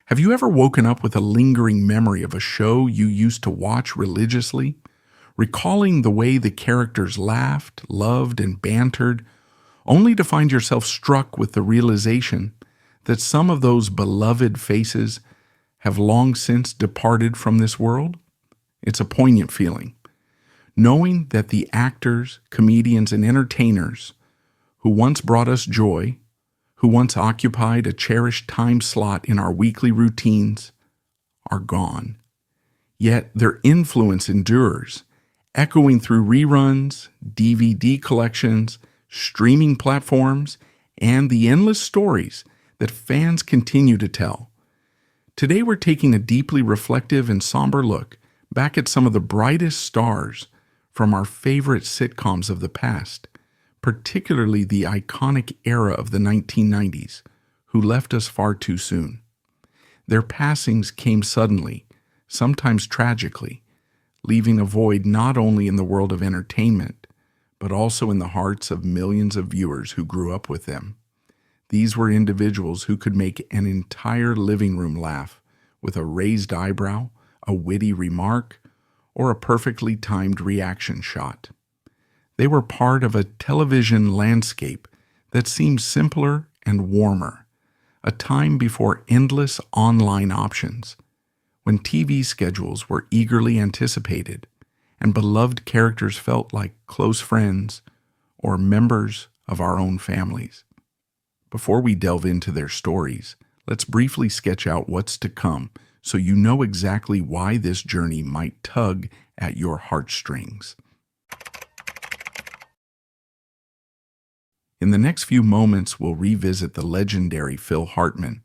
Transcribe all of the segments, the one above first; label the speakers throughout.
Speaker 1: Have you ever woken up with a lingering memory of a show you used to watch religiously, recalling the way the characters laughed, loved, and bantered, only to find yourself struck with the realization that some of those beloved faces have long since departed from this world? It's a poignant feeling, knowing that the actors, comedians, and entertainers who once brought us joy, who once occupied a cherished time slot in our weekly routines, are gone. Yet their influence endures, echoing through reruns, DVD collections, streaming platforms, and the endless stories that fans continue to tell. Today we're taking a deeply reflective and somber look back at some of the brightest stars from our favorite sitcoms of the past, particularly the iconic era of the 1990s, who left us far too soon. Their passings came suddenly, sometimes tragically, leaving a void not only in the world of entertainment, but also in the hearts of millions of viewers who grew up with them. These were individuals who could make an entire living room laugh with a raised eyebrow, a witty remark, or a perfectly timed reaction shot. They were part of a television landscape that seemed simpler and warmer, a time before endless online options, when TV schedules were eagerly anticipated and beloved characters felt like close friends or members of our own families. Before we delve into their stories, let's briefly sketch out what's to come so you know exactly why this journey might tug at your heartstrings. In the next few moments, we'll revisit the legendary Phil Hartman,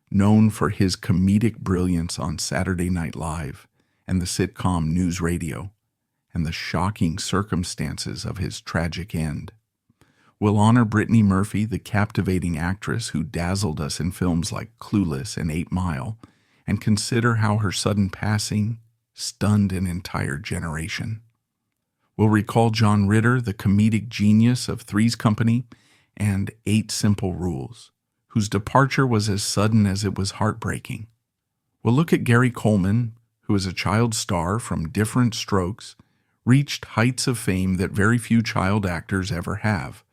Speaker 1: known for his comedic brilliance on Saturday Night Live and the sitcom News Radio, and the shocking circumstances of his tragic end. We'll honor Brittany Murphy, the captivating actress who dazzled us in films like Clueless and 8 Mile, and consider how her sudden passing stunned an entire generation. We'll recall John Ritter, the comedic genius of Three's Company and 8 Simple Rules, whose departure was as sudden as it was heartbreaking. We'll look at Gary Coleman, who as a child star from Different Strokes reached heights of fame that very few child actors ever have,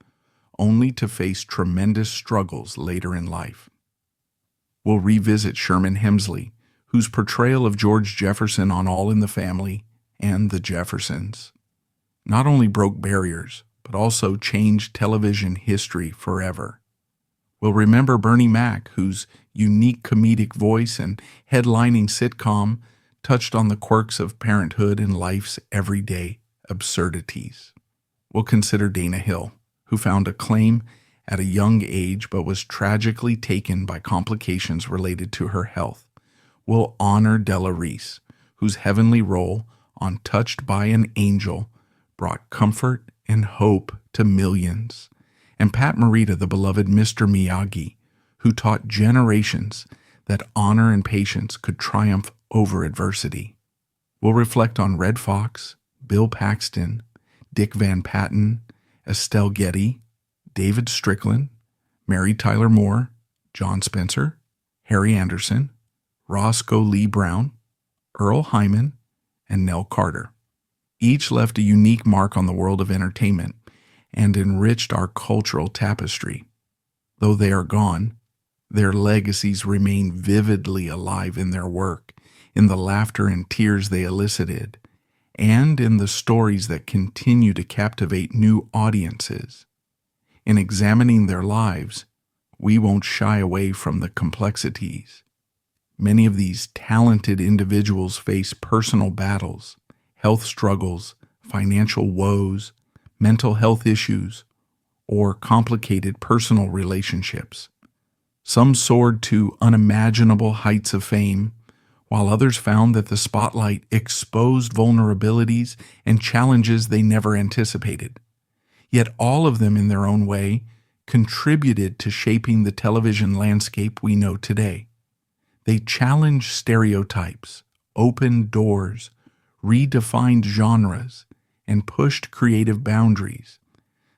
Speaker 1: only to face tremendous struggles later in life. We'll revisit Sherman Hemsley, whose portrayal of George Jefferson on All in the Family and The Jeffersons not only broke barriers, but also changed television history forever. We'll remember Bernie Mac, whose unique comedic voice and headlining sitcom touched on the quirks of parenthood and life's everyday absurdities. We'll consider Dana Hill, who found acclaim at a young age but was tragically taken by complications related to her health. We'll honor Della Reese, whose heavenly role on Touched by an Angel brought comfort and hope to millions, and Pat Morita, the beloved Mr. Miyagi, who taught generations that honor and patience could triumph over adversity. We'll reflect on Red Fox, Bill Paxton, Dick Van Patten, Estelle Getty, David Strickland, Mary Tyler Moore, John Spencer, Harry Anderson, Roscoe Lee Brown, Earl Hyman, and Nell Carter. Each left a unique mark on the world of entertainment and enriched our cultural tapestry. Though they are gone, their legacies remain vividly alive in their work, in the laughter and tears they elicited, and in the stories that continue to captivate new audiences. In examining their lives, we won't shy away from the complexities. Many of these talented individuals face personal battles, health struggles, financial woes, mental health issues, or complicated personal relationships. Some soared to unimaginable heights of fame, while others found that the spotlight exposed vulnerabilities and challenges they never anticipated. Yet all of them, in their own way, contributed to shaping the television landscape we know today. They challenged stereotypes, opened doors, redefined genres, and pushed creative boundaries.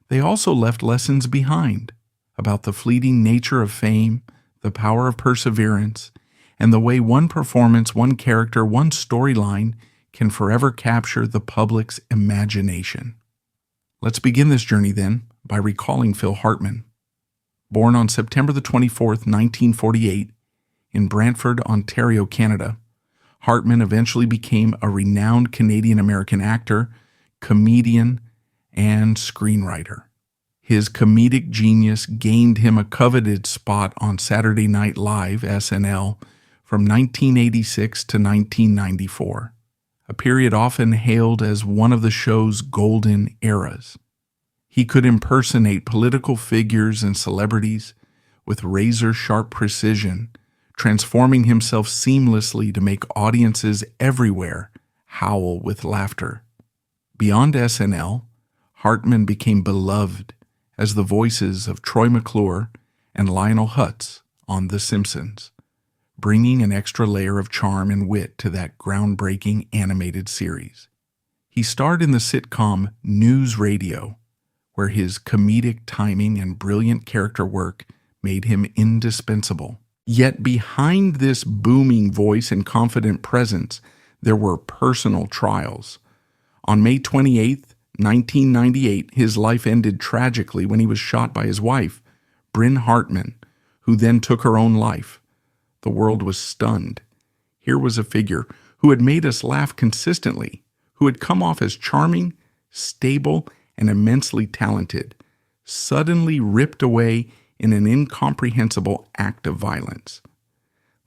Speaker 1: They also left lessons behind about the fleeting nature of fame, the power of perseverance, and the way one performance, one character, one storyline can forever capture the public's imagination. Let's begin this journey then by recalling Phil Hartman. Born on September the 24th, 1948, in Brantford, Ontario, Canada, Hartman eventually became a renowned Canadian-American actor, comedian, and screenwriter. His comedic genius gained him a coveted spot on Saturday Night Live, SNL, from 1986 to 1994, a period often hailed as one of the show's golden eras. He could impersonate political figures and celebrities with razor-sharp precision, transforming himself seamlessly to make audiences everywhere howl with laughter. Beyond SNL, Hartman became beloved as the voices of Troy McClure and Lionel Hutz on The Simpsons, bringing an extra layer of charm and wit to that groundbreaking animated series. He starred in the sitcom News Radio, where his comedic timing and brilliant character work made him indispensable. Yet behind this booming voice and confident presence, there were personal trials. On May 28, 1998, his life ended tragically when he was shot by his wife, Bryn Hartman, who then took her own life. The world was stunned. Here was a figure who had made us laugh consistently, who had come off as charming, stable, and immensely talented, suddenly ripped away in an incomprehensible act of violence.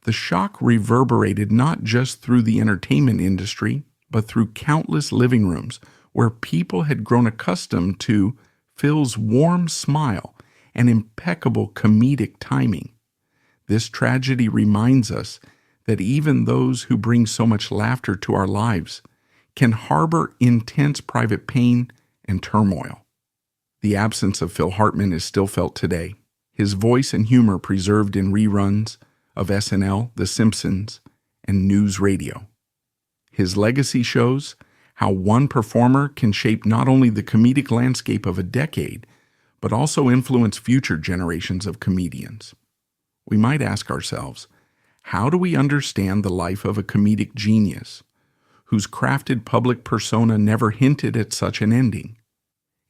Speaker 1: The shock reverberated not just through the entertainment industry, but through countless living rooms where people had grown accustomed to Phil's warm smile and impeccable comedic timing. This tragedy reminds us that even those who bring so much laughter to our lives can harbor intense private pain and turmoil. The absence of Phil Hartman is still felt today, his voice and humor preserved in reruns of SNL, The Simpsons, and News Radio. His legacy shows how one performer can shape not only the comedic landscape of a decade, but also influence future generations of comedians. We might ask ourselves, how do we understand the life of a comedic genius whose crafted public persona never hinted at such an ending?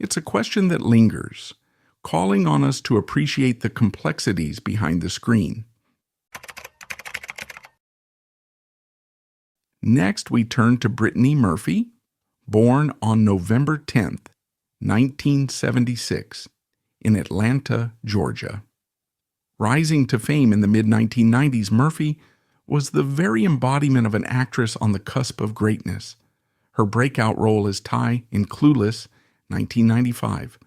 Speaker 1: It's a question that lingers, calling on us to appreciate the complexities behind the screen. Next, we turn to Brittany Murphy, born on November 10th, 1976, in Atlanta, Georgia. Rising to fame in the mid-1990s, Murphy was the very embodiment of an actress on the cusp of greatness. Her breakout role as Ty in Clueless, 1995,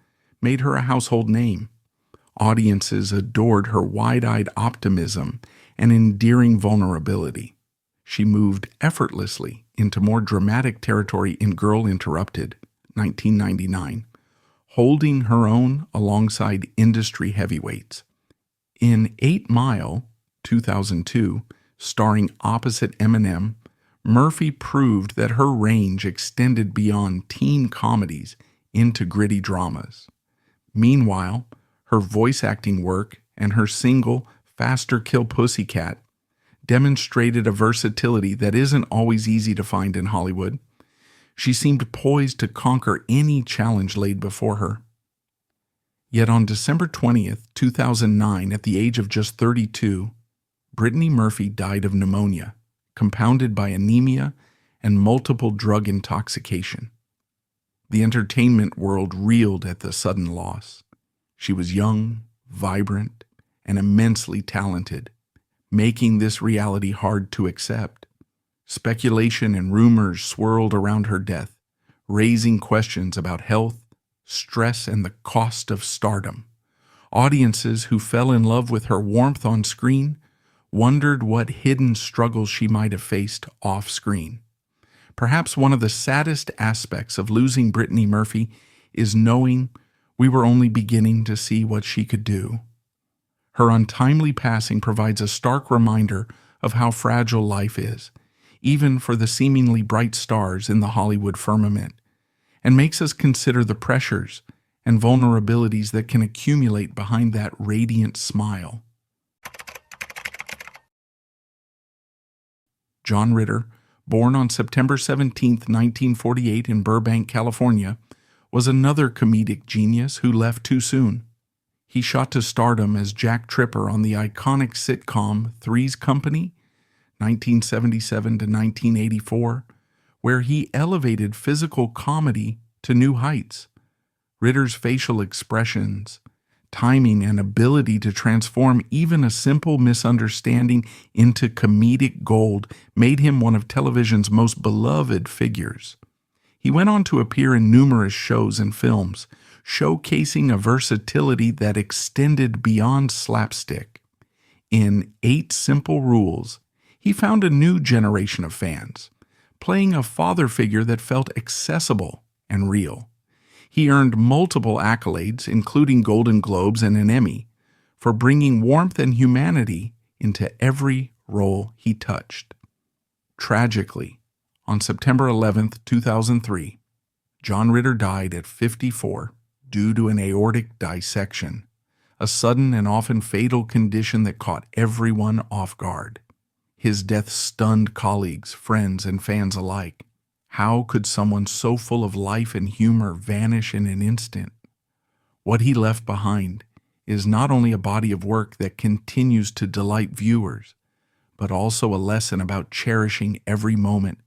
Speaker 1: made her a household name. Audiences adored her wide-eyed optimism and endearing vulnerability. She moved effortlessly into more dramatic territory in Girl Interrupted, 1999, holding her own alongside industry heavyweights. In 8 Mile, 2002, starring opposite Eminem, Murphy proved that her range extended beyond teen comedies into gritty dramas. Meanwhile, her voice acting work and her single Faster Kill Pussycat demonstrated a versatility that isn't always easy to find in Hollywood. She seemed poised to conquer any challenge laid before her. Yet on December 20th, 2009, at the age of just 32, Brittany Murphy died of pneumonia, compounded by anemia and multiple drug intoxication. The entertainment world reeled at the sudden loss. She was young, vibrant, and immensely talented, making this reality hard to accept. Speculation and rumors swirled around her death, raising questions about health, stress, and the cost of stardom. Audiences who fell in love with her warmth on screen wondered what hidden struggles she might have faced off-screen. Perhaps one of the saddest aspects of losing Brittany Murphy is knowing we were only beginning to see what she could do. Her untimely passing provides a stark reminder of how fragile life is, even for the seemingly bright stars in the Hollywood firmament, and makes us consider the pressures and vulnerabilities that can accumulate behind that radiant smile. John Ritter, born on September 17, 1948 in Burbank, California, was another comedic genius who left too soon. He shot to stardom as Jack Tripper on the iconic sitcom Three's Company, 1977 to 1984, where he elevated physical comedy to new heights. Ritter's facial expressions, timing, and ability to transform even a simple misunderstanding into comedic gold made him one of television's most beloved figures. He went on to appear in numerous shows and films, showcasing a versatility that extended beyond slapstick. In 8 Simple Rules, he found a new generation of fans, playing a father figure that felt accessible and real. He earned multiple accolades, including Golden Globes and an Emmy, for bringing warmth and humanity into every role he touched. Tragically, on September 11, 2003, John Ritter died at 54 due to an aortic dissection, a sudden and often fatal condition that caught everyone off guard. His death stunned colleagues, friends, and fans alike. How could someone so full of life and humor vanish in an instant? What he left behind is not only a body of work that continues to delight viewers, but also a lesson about cherishing every moment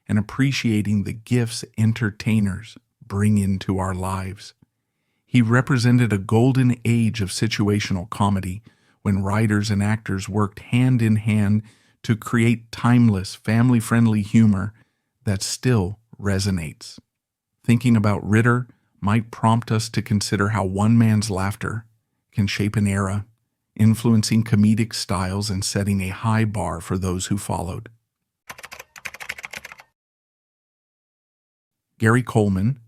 Speaker 1: and appreciating the gifts entertainers bring into our lives. He represented a golden age of situational comedy when writers and actors worked hand in hand to create timeless, family-friendly humor that still resonates. Thinking about Ritter might prompt us to consider how one man's laughter can shape an era, influencing comedic styles and setting a high bar for those who followed. Gary Coleman,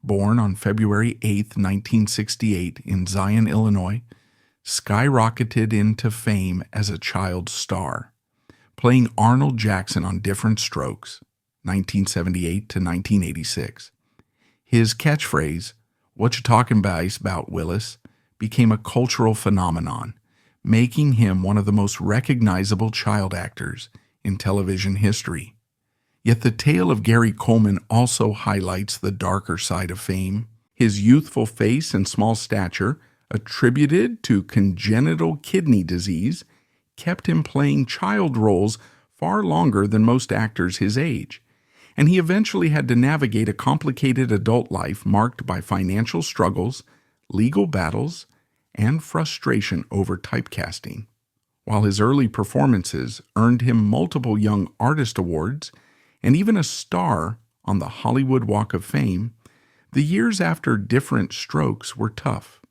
Speaker 1: born on February 8, 1968 in Zion, Illinois, skyrocketed into fame as a child star, playing Arnold Jackson on Different Strokes, 1978 to 1986. His catchphrase, "What you talking about, Willis?" became a cultural phenomenon, making him one of the most recognizable child actors in television history. Yet the tale of Gary Coleman also highlights the darker side of fame. His youthful face and small stature, attributed to congenital kidney disease, kept him playing child roles far longer than most actors his age, and he eventually had to navigate a complicated adult life marked by financial struggles, legal battles, and frustration over typecasting. While his early performances earned him multiple Young Artist Awards and even a star on the Hollywood Walk of Fame, the years after Different Strokes were tough.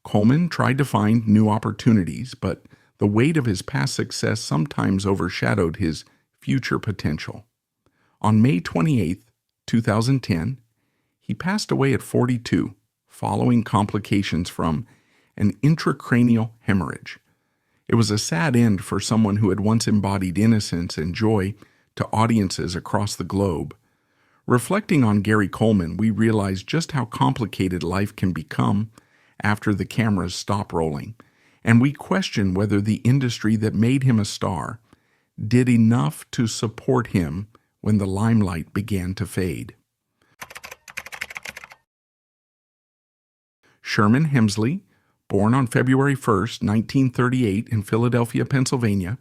Speaker 1: Coleman tried to find new opportunities, but the weight of his past success sometimes overshadowed his future potential. On May 28, 2010, he passed away at 42, following complications from an intracranial hemorrhage. It was a sad end for someone who had once embodied innocence and joy to audiences across the globe. Reflecting on Gary Coleman, we realize just how complicated life can become after the cameras stop rolling, and we question whether the industry that made him a star did enough to support him when the limelight began to fade. Sherman Hemsley, born on February 1, 1938 in Philadelphia, Pennsylvania,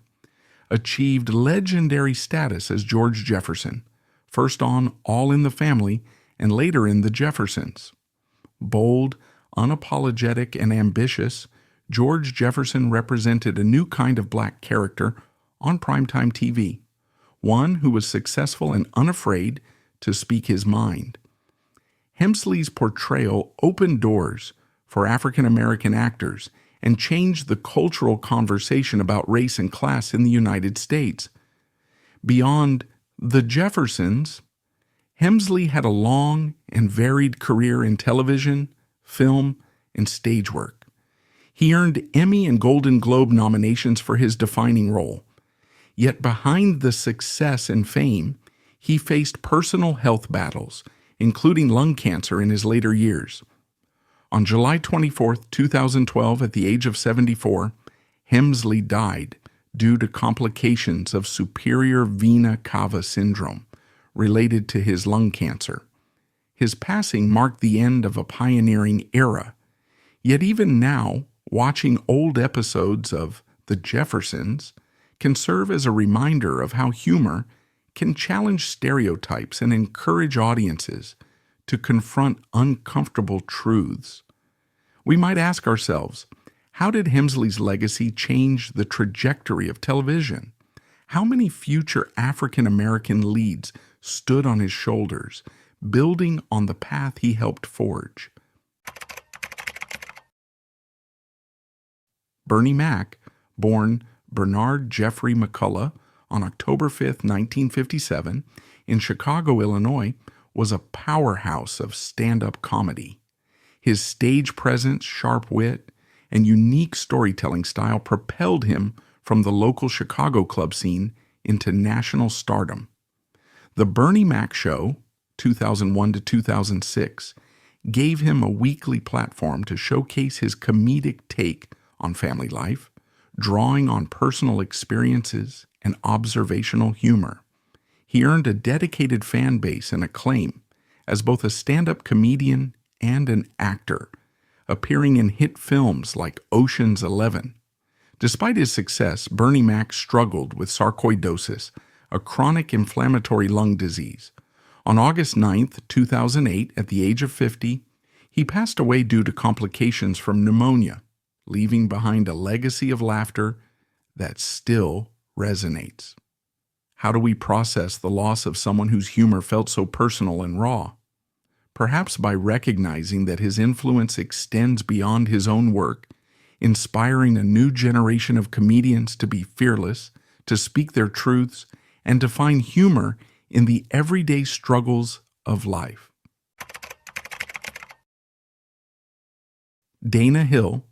Speaker 1: achieved legendary status as George Jefferson, first on All in the Family and later in The Jeffersons. Bold, unapologetic, and ambitious, George Jefferson represented a new kind of black character on primetime TV, one who was successful and unafraid to speak his mind. Hemsley's portrayal opened doors for African American actors and changed the cultural conversation about race and class in the United States. Beyond The Jeffersons, Hemsley had a long and varied career in television, film, and stage work. He earned Emmy and Golden Globe nominations for his defining role. Yet behind the success and fame, he faced personal health battles, including lung cancer in his later years. On July 24, 2012, at the age of 74, Hemsley died due to complications of superior vena cava syndrome related to his lung cancer. His passing marked the end of a pioneering era. Yet even now, watching old episodes of The Jeffersons can serve as a reminder of how humor can challenge stereotypes and encourage audiences to confront uncomfortable truths. We might ask ourselves, how did Hemsley's legacy change the trajectory of television? How many future African American leads stood on his shoulders, building on the path he helped forge? Bernie Mac, born Bernard Jeffrey McCullough on October 5, 1957, in Chicago, Illinois, was a powerhouse of stand-up comedy. His stage presence, sharp wit, and unique storytelling style propelled him from the local Chicago club scene into national stardom. The Bernie Mac Show, 2001 to 2006, gave him a weekly platform to showcase his comedic take on family life, drawing on personal experiences and observational humor. He earned a dedicated fan base and acclaim as both a stand-up comedian and an actor, appearing in hit films like Ocean's 11. Despite his success, Bernie Mac struggled with sarcoidosis, a chronic inflammatory lung disease. On August 9, 2008, at the age of 50, he passed away due to complications from pneumonia, leaving behind a legacy of laughter that still resonates. How do we process the loss of someone whose humor felt so personal and raw? Perhaps by recognizing that his influence extends beyond his own work, inspiring a new generation of comedians to be fearless, to speak their truths, and to find humor in the everyday struggles of life. Dana Hill,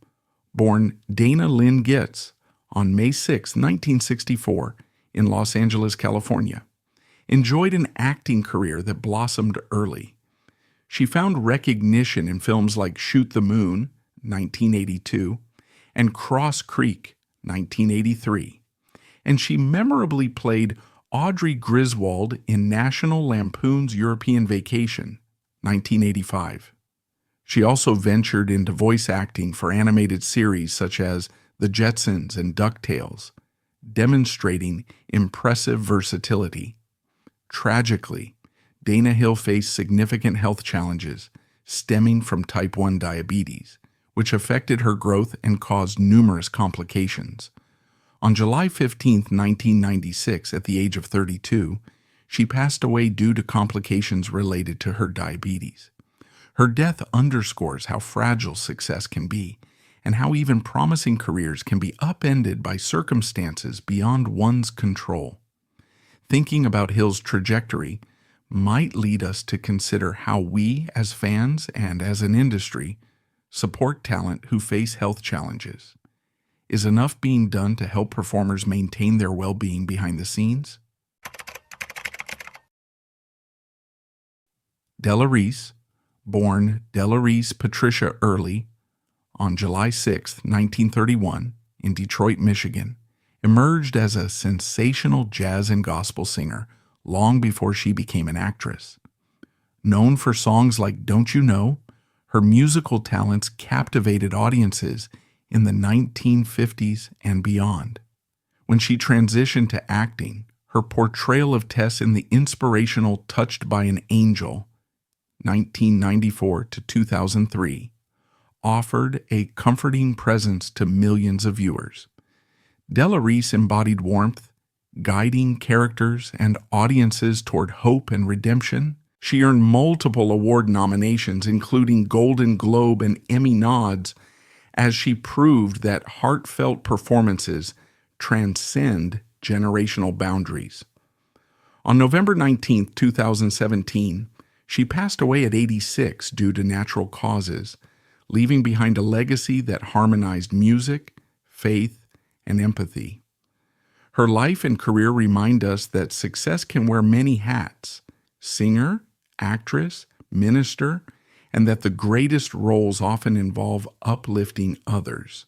Speaker 1: born Dana Lynn Getz on May 6, 1964, in Los Angeles, California, enjoyed an acting career that blossomed early. She found recognition in films like Shoot the Moon, 1982, and Cross Creek, 1983, and she memorably played Audrey Griswold in National Lampoon's European Vacation, 1985. She also ventured into voice acting for animated series such as The Jetsons and DuckTales, demonstrating impressive versatility. Tragically, Dana Hill faced significant health challenges stemming from type 1 diabetes, which affected her growth and caused numerous complications. On July 15, 1996, at the age of 32, she passed away due to complications related to her diabetes. Her death underscores how fragile success can be, and how even promising careers can be upended by circumstances beyond one's control. Thinking about Hill's trajectory might lead us to consider how we, as fans and as an industry, support talent who face health challenges. Is enough being done to help performers maintain their well-being behind the scenes? Della Reese, born Della Reese Patricia Early on July 6, 1931, in Detroit, Michigan, emerged as a sensational jazz and gospel singer long before she became an actress. Known for songs like Don't You Know, her musical talents captivated audiences in the 1950s and beyond. When she transitioned to acting, her portrayal of Tess in the inspirational Touched by an Angel, 1994 to 2003, offered a comforting presence to millions of viewers. Della Reese embodied warmth, guiding characters and audiences toward hope and redemption. She earned multiple award nominations, including Golden Globe and Emmy nods, as she proved that heartfelt performances transcend generational boundaries. On November 19, 2017, she passed away at 86 due to natural causes, leaving behind a legacy that harmonized music, faith, and empathy. Her life and career remind us that success can wear many hats: singer, actress, minister, and that the greatest roles often involve uplifting others.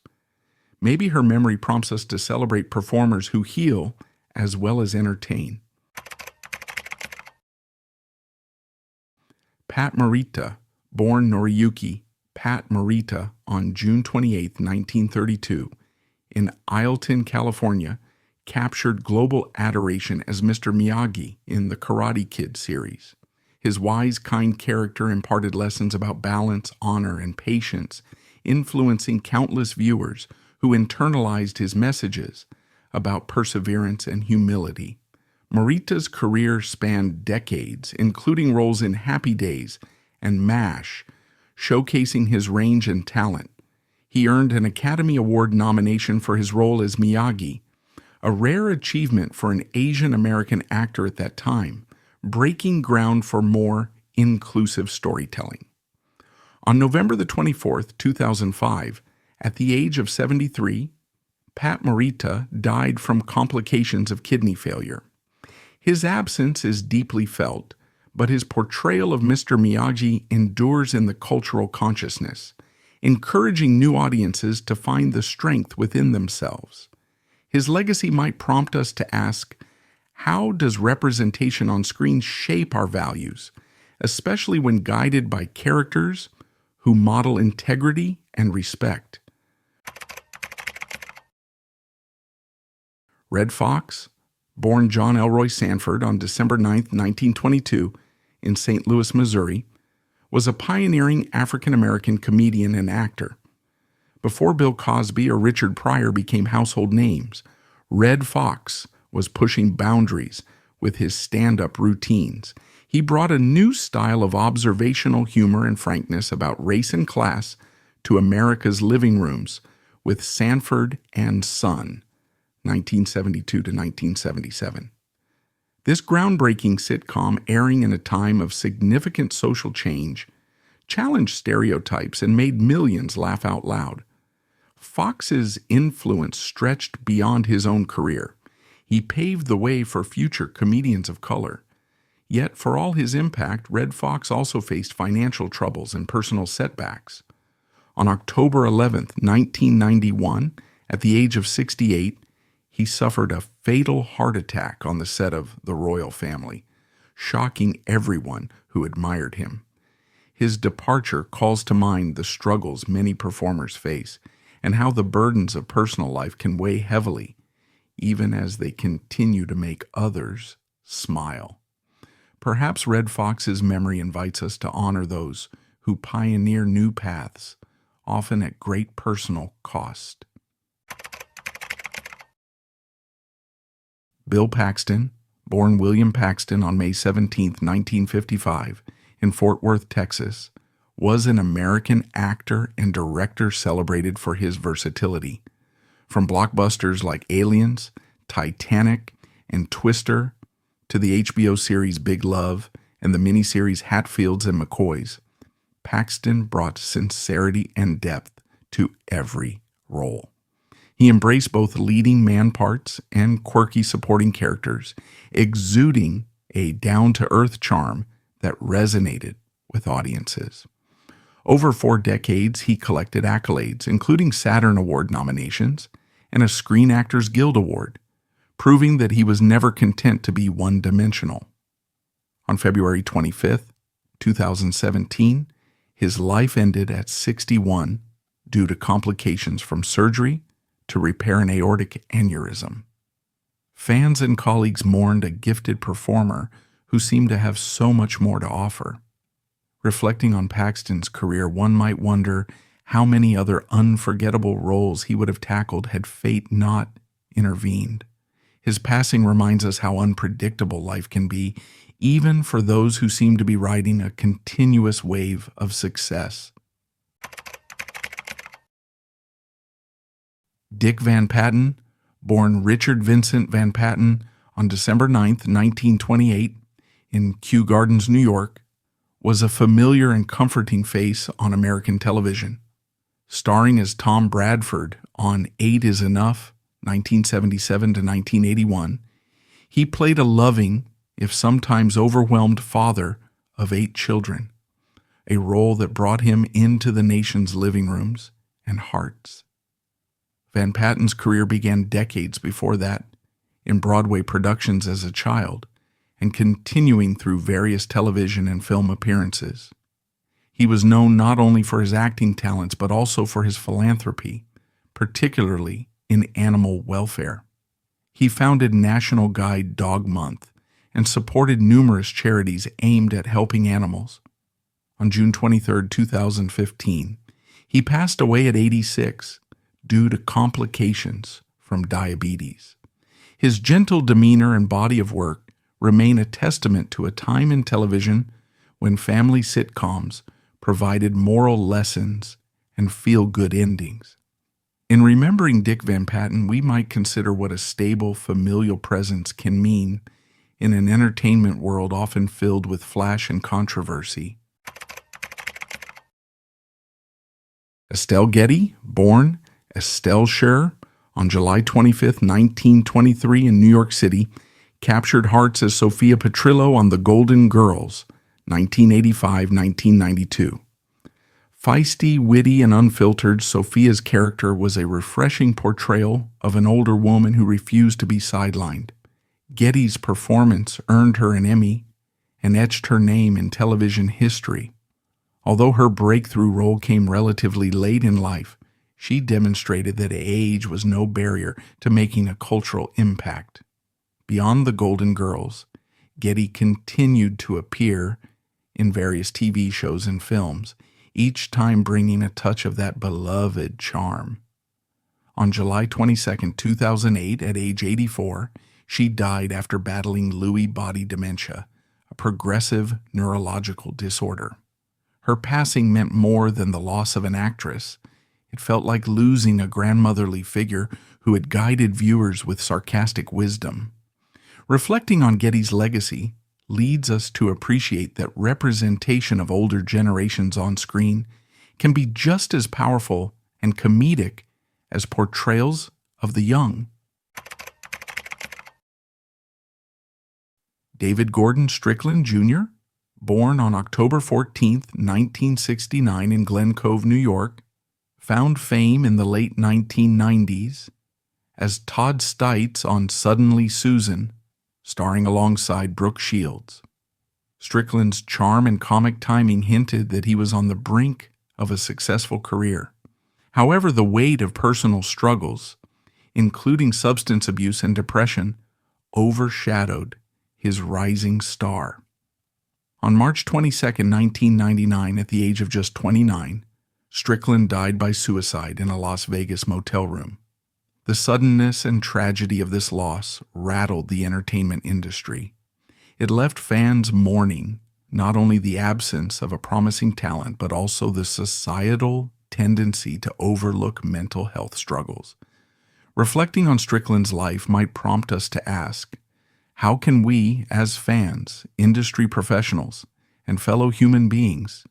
Speaker 1: Maybe her memory prompts us to celebrate performers who heal as well as entertain. Pat Morita, born Noriyuki Pat Morita on June 28, 1932, in Ileton, California, captured global adoration as Mr. Miyagi in the Karate Kid series. His wise, kind character imparted lessons about balance, honor, and patience, influencing countless viewers who internalized his messages about perseverance and humility. Morita's career spanned decades, including roles in Happy Days and MASH, showcasing his range and talent. He earned an Academy Award nomination for his role as Miyagi, a rare achievement for an Asian American actor at that time, breaking ground for more inclusive storytelling. On November the 24th, 2005, at the age of 73, Pat Morita died from complications of kidney failure. His absence is deeply felt, but his portrayal of Mr. Miyagi endures in the cultural consciousness, encouraging new audiences to find the strength within themselves. His legacy might prompt us to ask, how does representation on screen shape our values, especially when guided by characters who model integrity and respect? Red Foxx, born John Elroy Sanford on December 9, 1922, in St. Louis, Missouri, was a pioneering African-American comedian and actor. Before Bill Cosby or Richard Pryor became household names, Red Foxx was pushing boundaries with his stand-up routines. He brought a new style of observational humor and frankness about race and class to America's living rooms with Sanford and Son, 1972 to 1977. This groundbreaking sitcom, airing in a time of significant social change, challenged stereotypes and made millions laugh out loud. Fox's influence stretched beyond his own career. He paved the way for future comedians of color. Yet, for all his impact, Red Foxx also faced financial troubles and personal setbacks. On October 11, 1991, at the age of 68, he suffered a fatal heart attack on the set of The Royal Family, shocking everyone who admired him. His departure calls to mind the struggles many performers face and how the burdens of personal life can weigh heavily, even as they continue to make others smile. Perhaps Red Fox's memory invites us to honor those who pioneer new paths, often at great personal cost. Bill Paxton, born William Paxton on May 17, 1955, in Fort Worth, Texas, was an American actor and director celebrated for his versatility. From blockbusters like Aliens, Titanic, and Twister, to the HBO series Big Love and the miniseries Hatfields and McCoys, Paxton brought sincerity and depth to every role. He embraced both leading man parts and quirky supporting characters, exuding a down-to-earth charm that resonated with audiences. Over 4 decades, he collected accolades, including Saturn Award nominations and a Screen Actors Guild Award, proving that he was never content to be one-dimensional. On February 25, 2017, his life ended at 61 due to complications from surgery to repair an aortic aneurysm. Fans and colleagues mourned a gifted performer who seemed to have so much more to offer. Reflecting on Paxton's career, one might wonder how many other unforgettable roles he would have tackled had fate not intervened. His passing reminds us how unpredictable life can be, even for those who seem to be riding a continuous wave of success. Dick Van Patten, born Richard Vincent Van Patten on December 9, 1928, in Kew Gardens, New York, was a familiar and comforting face on American television. Starring as Tom Bradford on 8 is Enough, 1977 to 1981, he played a loving, if sometimes overwhelmed, father of 8 children, a role that brought him into the nation's living rooms and hearts. Van Patten's career began decades before that, in Broadway productions as a child, and continuing through various television and film appearances. He was known not only for his acting talents but also for his philanthropy, particularly in animal welfare. He founded National Guide Dog Month and supported numerous charities aimed at helping animals. On June 23, 2015, he passed away at 86 due to complications from diabetes. His gentle demeanor and body of work remain a testament to a time in television when family sitcoms provided moral lessons and feel-good endings. In remembering Dick Van Patten, we might consider what a stable, familial presence can mean in an entertainment world often filled with flash and controversy. Estelle Getty, born Estelle Scher on July 25, 1923 in New York City, captured hearts as Sophia Petrillo on The Golden Girls, 1985-1992. Feisty, witty, and unfiltered, Sophia's character was a refreshing portrayal of an older woman who refused to be sidelined. Getty's performance earned her an Emmy and etched her name in television history. Although her breakthrough role came relatively late in life, she demonstrated that age was no barrier to making a cultural impact. Beyond The Golden Girls, Getty continued to appear in various TV shows and films, each time bringing a touch of that beloved charm. On July 22, 2008, at age 84, she died after battling Lewy body dementia, a progressive neurological disorder. Her passing meant more than the loss of an actress. It felt like losing a grandmotherly figure who had guided viewers with sarcastic wisdom. Reflecting on Getty's legacy leads us to appreciate that representation of older generations on screen can be just as powerful and comedic as portrayals of the young. David Gordon Strickland, Jr., born on October 14, 1969 in Glen Cove, New York, found fame in the late 1990s as Todd Stites on Suddenly Susan, starring alongside Brooke Shields. Strickland's charm and comic timing hinted that he was on the brink of a successful career. However, the weight of personal struggles, including substance abuse and depression, overshadowed his rising star. On March 22, 1999, at the age of just 29, Strickland died by suicide in a Las Vegas motel room. The suddenness and tragedy of this loss rattled the entertainment industry. It left fans mourning not only the absence of a promising talent, but also the societal tendency to overlook mental health struggles. Reflecting on Strickland's life might prompt us to ask, how can we, as fans, industry professionals, and fellow human beings,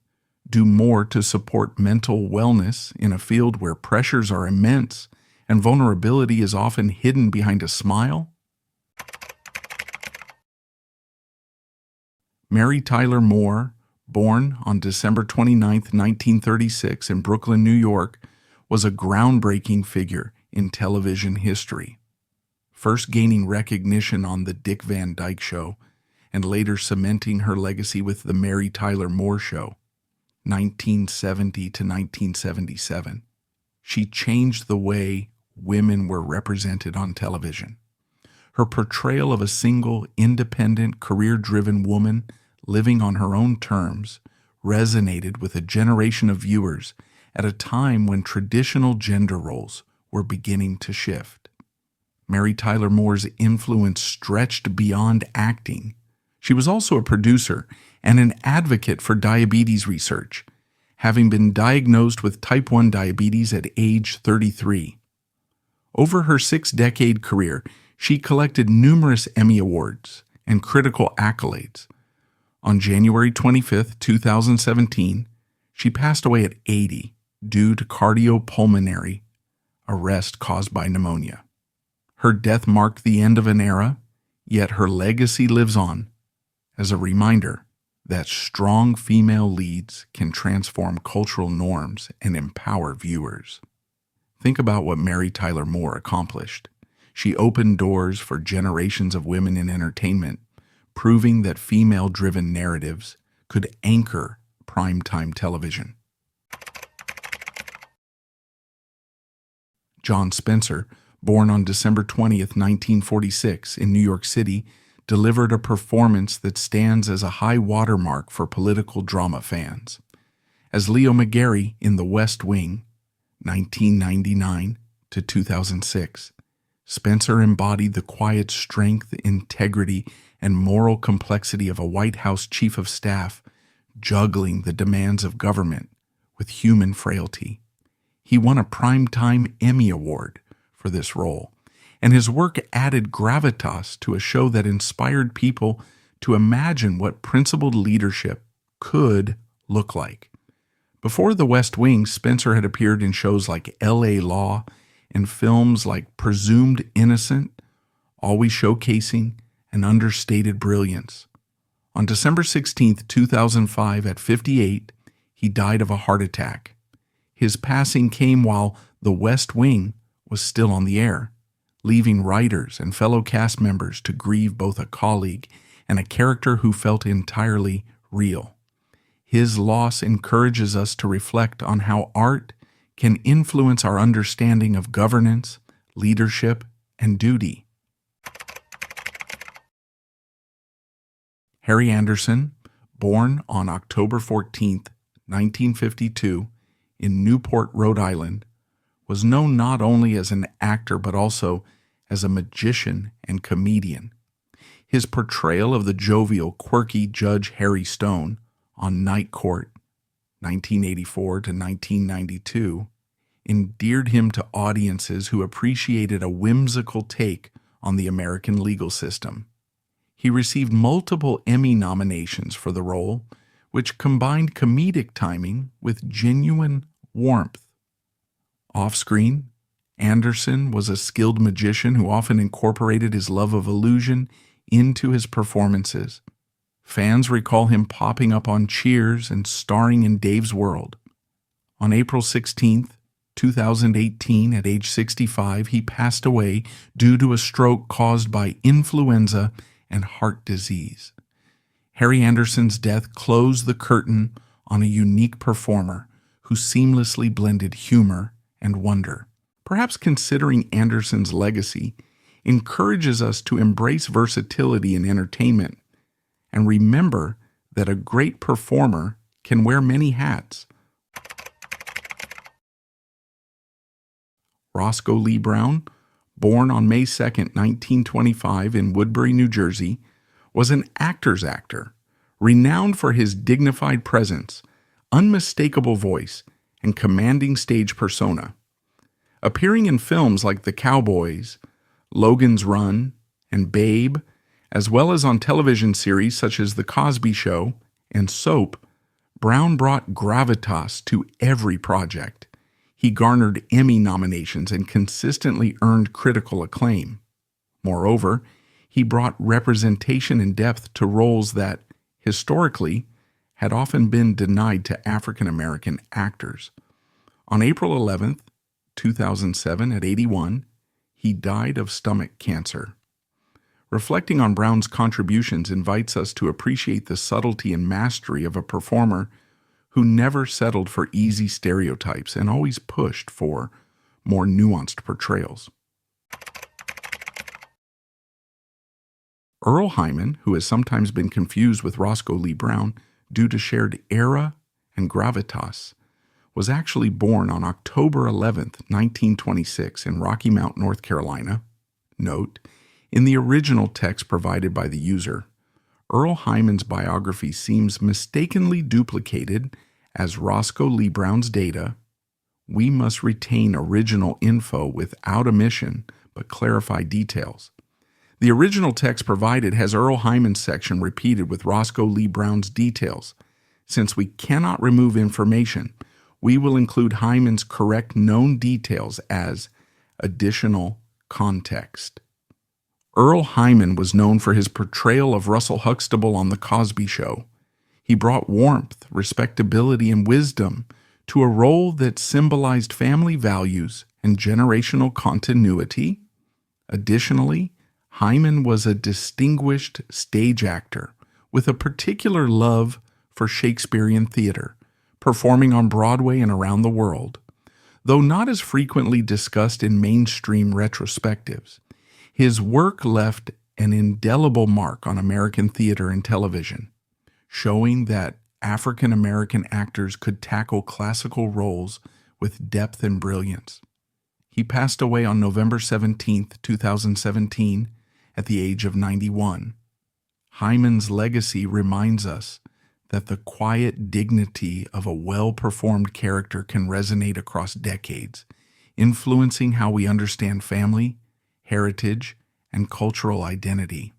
Speaker 1: do more to support mental wellness in a field where pressures are immense and vulnerability is often hidden behind a smile? Mary Tyler Moore, born on December 29, 1936 in Brooklyn, New York, was a groundbreaking figure in television history. First gaining recognition on The Dick Van Dyke Show, and later cementing her legacy with The Mary Tyler Moore Show, 1970 to 1977. She changed the way women were represented on television. Her portrayal of a single, independent, career-driven woman living on her own terms resonated with a generation of viewers at a time when traditional gender roles were beginning to shift. Mary Tyler Moore's influence stretched beyond acting. She was also a producer and an advocate for diabetes research, having been diagnosed with type 1 diabetes at age 33. Over her 6-decade career, she collected numerous Emmy Awards and critical accolades. On January 25, 2017, she passed away at 80 due to cardiopulmonary arrest caused by pneumonia. Her death marked the end of an era, yet her legacy lives on as a reminder that strong female leads can transform cultural norms and empower viewers. Think about what Mary Tyler Moore accomplished. She opened doors for generations of women in entertainment, proving that female-driven narratives could anchor primetime television. John Spencer, born on December 20th, 1946, in New York City, delivered a performance that stands as a high watermark for political drama fans. As Leo McGarry in The West Wing, 1999 to 2006, Spencer embodied the quiet strength, integrity, and moral complexity of a White House chief of staff, juggling the demands of government with human frailty. He won a Primetime Emmy Award for this role, and his work added gravitas to a show that inspired people to imagine what principled leadership could look like. Before The West Wing, Spencer had appeared in shows like L.A. Law and films like Presumed Innocent, always showcasing an understated brilliance. On December 16, 2005, at 58, he died of a heart attack. His passing came while The West Wing was still on the air, leaving writers and fellow cast members to grieve both a colleague and a character who felt entirely real. His loss encourages us to reflect on how art can influence our understanding of governance, leadership, and duty. Harry Anderson, born on October 14, 1952, in Newport, Rhode Island, was known not only as an actor but also as a magician and comedian. His portrayal of the jovial, quirky Judge Harry Stone on Night Court, 1984 to 1992, endeared him to audiences who appreciated a whimsical take on the American legal system. He received multiple Emmy nominations for the role, which combined comedic timing with genuine warmth. Off-screen, Anderson was a skilled magician who often incorporated his love of illusion into his performances. Fans recall him popping up on Cheers and starring in Dave's World. On April 16, 2018, at age 65, he passed away due to a stroke caused by influenza and heart disease. Harry Anderson's death closed the curtain on a unique performer who seamlessly blended humor and wonder. Perhaps considering Anderson's legacy encourages us to embrace versatility in entertainment and remember that a great performer can wear many hats. Roscoe Lee Brown, born on May 2, 1925 in Woodbury, New Jersey, was an actor's actor, renowned for his dignified presence, unmistakable voice, and commanding stage persona. Appearing in films like The Cowboys, Logan's Run, and Babe, as well as on television series such as The Cosby Show and Soap, Brown brought gravitas to every project. He garnered Emmy nominations and consistently earned critical acclaim. Moreover, he brought representation and depth to roles that, historically, had often been denied to African American actors. On April 11, 2007, at 81, he died of stomach cancer. Reflecting on Brown's contributions invites us to appreciate the subtlety and mastery of a performer who never settled for easy stereotypes and always pushed for more nuanced portrayals. Earl Hyman, who has sometimes been confused with Roscoe Lee Brown due to shared era and gravitas, was actually born on October 11, 1926 in Rocky Mount, North Carolina. Note, in the original text provided by the user, Earl Hyman's biography seems mistakenly duplicated as Roscoe Lee Brown's data. We must retain original info without omission, but clarify details. The original text provided has Earl Hyman's section repeated with Roscoe Lee Brown's details. Since we cannot remove information, we will include Hyman's correct known details as additional context. Earl Hyman was known for his portrayal of Russell Huxtable on The Cosby Show. He brought warmth, respectability, and wisdom to a role that symbolized family values and generational continuity. Additionally, Hyman was a distinguished stage actor with a particular love for Shakespearean theater, performing on Broadway and around the world. Though not as frequently discussed in mainstream retrospectives, his work left an indelible mark on American theater and television, showing that African American actors could tackle classical roles with depth and brilliance. He passed away on November 17, 2017, at the age of 91. Hyman's legacy reminds us that the quiet dignity of a well-performed character can resonate across decades, influencing how we understand family, heritage, and cultural identity.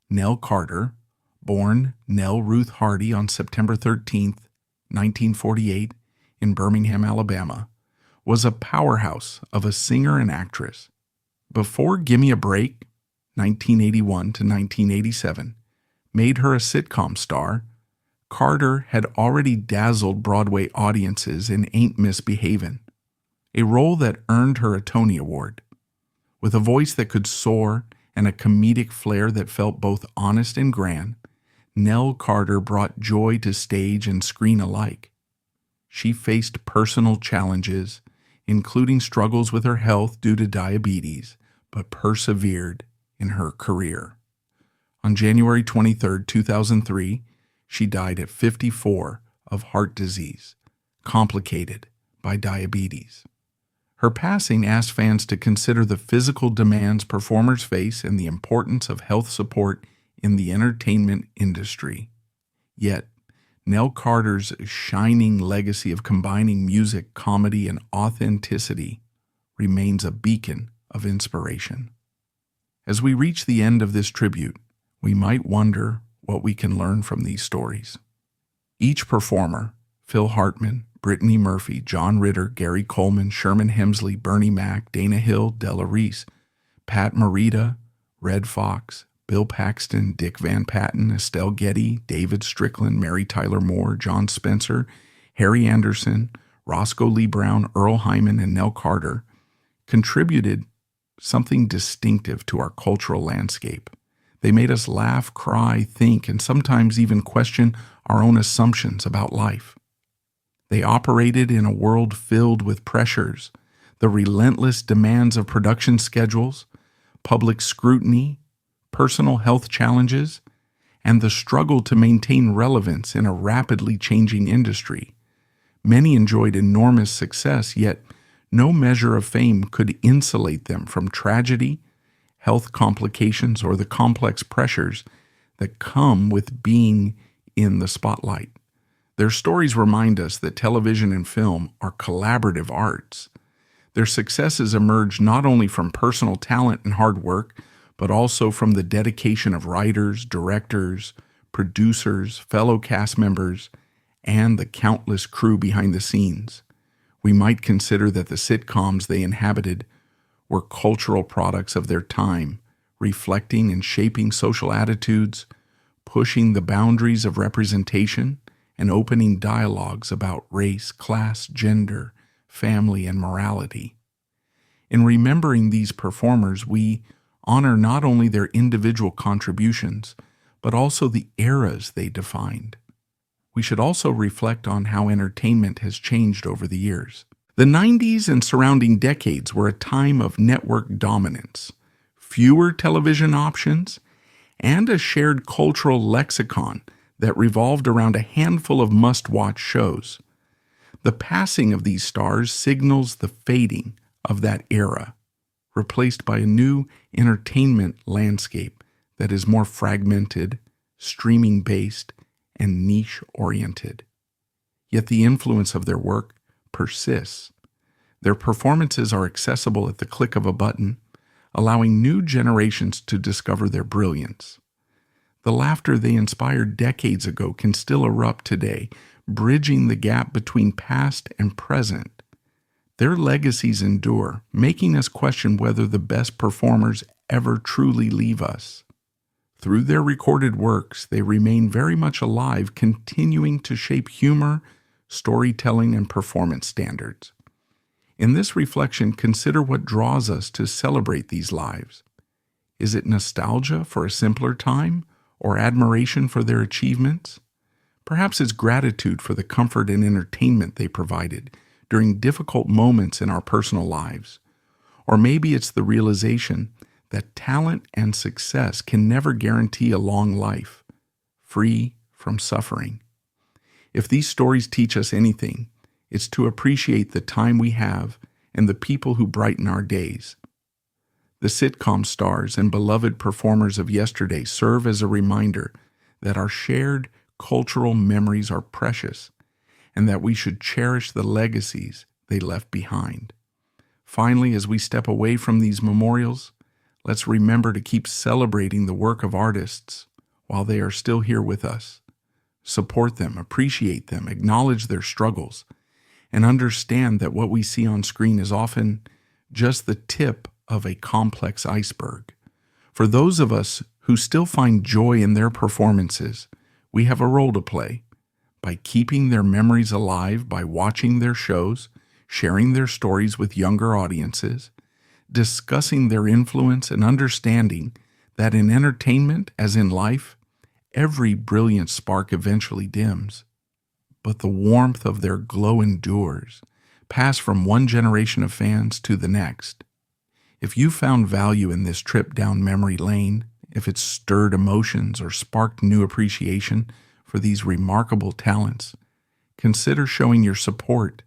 Speaker 1: Nell Carter, born Nell Ruth Hardy on September 13, 1948, in Birmingham, Alabama, was a powerhouse of a singer and actress. Before Gimme a Break, 1981 to 1987, made her a sitcom star, Carter had already dazzled Broadway audiences in Ain't Misbehavin', a role that earned her a Tony Award. With a voice that could soar and a comedic flair that felt both honest and grand, Nell Carter brought joy to stage and screen alike. She faced personal challenges, including struggles with her health due to diabetes, but persevered in her career. On January 23, 2003, she died at 54 of heart disease, complicated by diabetes. Her passing asked fans to consider the physical demands performers face and the importance of health support in the entertainment industry. Yet, Nell Carter's shining legacy of combining music, comedy, and authenticity remains a beacon of inspiration. As we reach the end of this tribute, we might wonder what we can learn from these stories. Each performer, Phil Hartman, Brittany Murphy, John Ritter, Gary Coleman, Sherman Hemsley, Bernie Mac, Dana Hill, Della Reese, Pat Morita, Red Foxx, Bill Paxton, Dick Van Patten, Estelle Getty, David Strickland, Mary Tyler Moore, John Spencer, Harry Anderson, Roscoe Lee Brown, Earl Hyman, and Nell Carter contributed something distinctive to our cultural landscape. They made us laugh, cry, think, and sometimes even question our own assumptions about life. They operated in a world filled with pressures, the relentless demands of production schedules, public scrutiny, personal health challenges, and the struggle to maintain relevance in a rapidly changing industry. Many enjoyed enormous success, yet no measure of fame could insulate them from tragedy, health complications, or the complex pressures that come with being in the spotlight. Their stories remind us that television and film are collaborative arts. Their successes emerge not only from personal talent and hard work, but also from the dedication of writers, directors, producers, fellow cast members, and the countless crew behind the scenes. We might consider that the sitcoms they inhabited were cultural products of their time, reflecting and shaping social attitudes, pushing the boundaries of representation, and opening dialogues about race, class, gender, family, and morality. In remembering these performers, we honor not only their individual contributions, but also the eras they defined. We should also reflect on how entertainment has changed over the years. The 90s and surrounding decades were a time of network dominance, fewer television options, and a shared cultural lexicon that revolved around a handful of must-watch shows. The passing of these stars signals the fading of that era, replaced by a new entertainment landscape that is more fragmented, streaming-based, and niche-oriented. Yet the influence of their work persists. Their performances are accessible at the click of a button, allowing new generations to discover their brilliance. The laughter they inspired decades ago can still erupt today, bridging the gap between past and present. Their legacies endure, making us question whether the best performers ever truly leave us. Through their recorded works, they remain very much alive, continuing to shape humor, storytelling, and performance standards. In this reflection, consider what draws us to celebrate these lives. Is it nostalgia for a simpler time or admiration for their achievements? Perhaps it's gratitude for the comfort and entertainment they provided during difficult moments in our personal lives. Or maybe it's the realization that talent and success can never guarantee a long life, free from suffering. If these stories teach us anything, it's to appreciate the time we have and the people who brighten our days. The sitcom stars and beloved performers of yesterday serve as a reminder that our shared cultural memories are precious and that we should cherish the legacies they left behind. Finally, as we step away from these memorials, let's remember to keep celebrating the work of artists while they are still here with us. Support them, appreciate them, acknowledge their struggles, and understand that what we see on screen is often just the tip of a complex iceberg. For those of us who still find joy in their performances, we have a role to play by keeping their memories alive by watching their shows, sharing their stories with younger audiences, discussing their influence, and understanding that in entertainment, as in life, every brilliant spark eventually dims, but the warmth of their glow endures, passed from one generation of fans to the next. If you found value in this trip down memory lane, if it stirred emotions or sparked new appreciation for these remarkable talents, consider showing your support.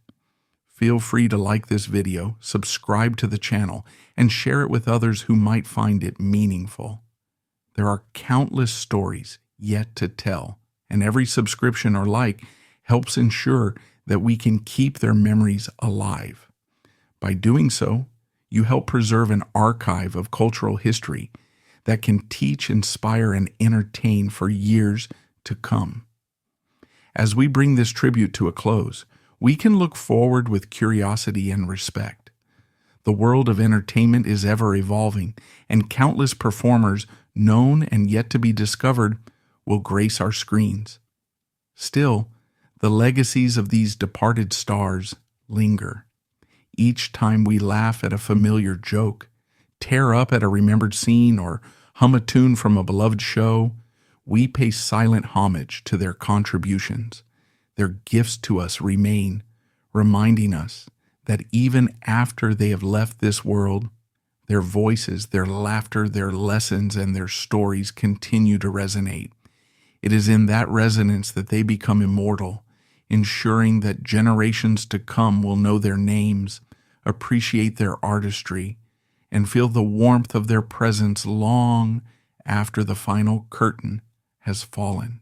Speaker 1: Feel free to like this video, subscribe to the channel, and share it with others who might find it meaningful. There are countless stories yet to tell, and every subscription or like helps ensure that we can keep their memories alive. By doing so, you help preserve an archive of cultural history that can teach, inspire, and entertain for years to come. As we bring this tribute to a close, we can look forward with curiosity and respect. The world of entertainment is ever evolving, and countless performers, known and yet to be discovered, will grace our screens. Still, the legacies of these departed stars linger. Each time we laugh at a familiar joke, tear up at a remembered scene, or hum a tune from a beloved show, we pay silent homage to their contributions. Their gifts to us remain, reminding us that even after they have left this world, their voices, their laughter, their lessons, and their stories continue to resonate. It is in that resonance that they become immortal, ensuring that generations to come will know their names, appreciate their artistry, and feel the warmth of their presence long after the final curtain has fallen.